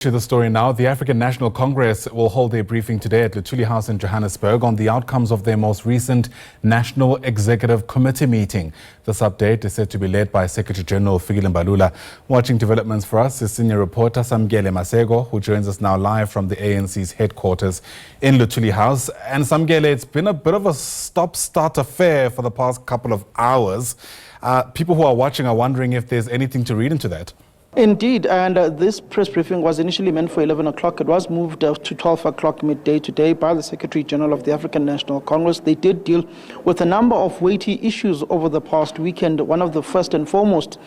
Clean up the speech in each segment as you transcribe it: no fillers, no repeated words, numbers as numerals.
To the story now, the African National Congress will hold a briefing today at Luthuli House in Johannesburg on the outcomes of their most recent National Executive Committee meeting. This update is said to be led by Secretary General Fikile Mbalula. Watching developments for us is senior reporter Samkele Maseko, who joins us now live from the ANC's headquarters in Luthuli House. And Samkele, it's been a bit of a stop-start affair for the past couple of hours. People who are watching are wondering if there's anything to read into that. Indeed, and this press briefing was initially meant for 11 o'clock. It was moved to 12 o'clock midday today by the Secretary General of the African National Congress. They did deal with a number of weighty issues over the past weekend. One of the first and foremost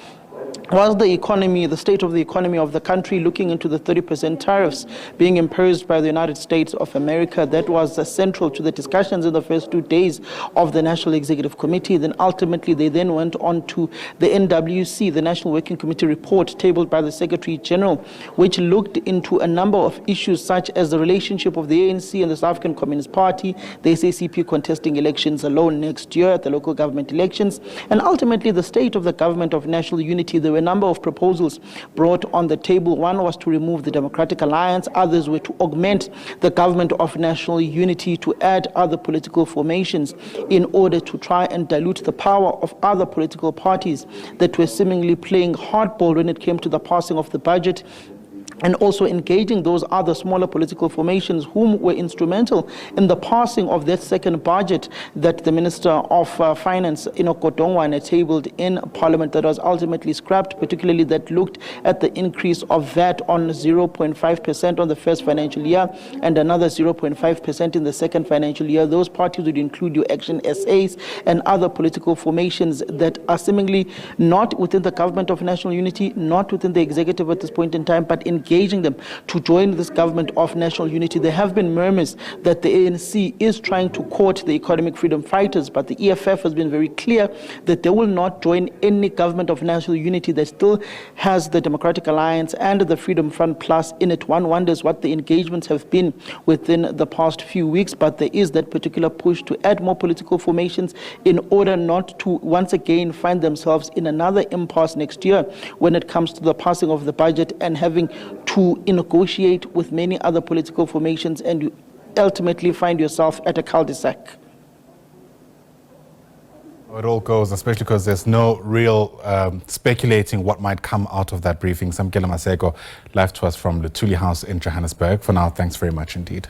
was the economy, the state of the economy of the country, looking into the 30% tariffs being imposed by the United States of America. That was central to the discussions in the first 2 days of the National Executive Committee. Then ultimately they then went on to the NWC, the National Working Committee report tabled by the Secretary General, which looked into a number of issues such as the relationship of the ANC and the South African Communist Party, the SABC contesting elections alone next year, the local government elections, and ultimately the state of the government of national unity. There were a number of proposals brought on the table. One was to remove the Democratic Alliance. Others were to augment the government of national unity, to add other political formations in order to try and dilute the power of other political parties that were seemingly playing hardball when it came to the passing of the budget, and also engaging those other smaller political formations whom were instrumental in the passing of that second budget that the Minister of Finance, Godongwana, tabled in Parliament, that was ultimately scrapped, particularly that looked at the increase of VAT on 0.5% on the first financial year and another 0.5% in the second financial year. Those parties would include your Action SAs and other political formations that are seemingly not within the government of national unity, not within the executive at this point in time, but engaging them to join this government of national unity. There have been murmurs that the ANC is trying to court the economic freedom fighters, but the EFF has been very clear that they will not join any government of national unity that still has the Democratic Alliance and the Freedom Front Plus in it. One wonders what the engagements have been within the past few weeks, but there is that particular push to add more political formations in order not to once again find themselves in another impasse next year when it comes to the passing of the budget and having to negotiate with many other political formations, and you ultimately find yourself at a cul-de-sac. It all goes, especially because there's no real speculating what might come out of that briefing. Samkele Maseko, live to us from Luthuli House in Johannesburg. For now, thanks very much indeed.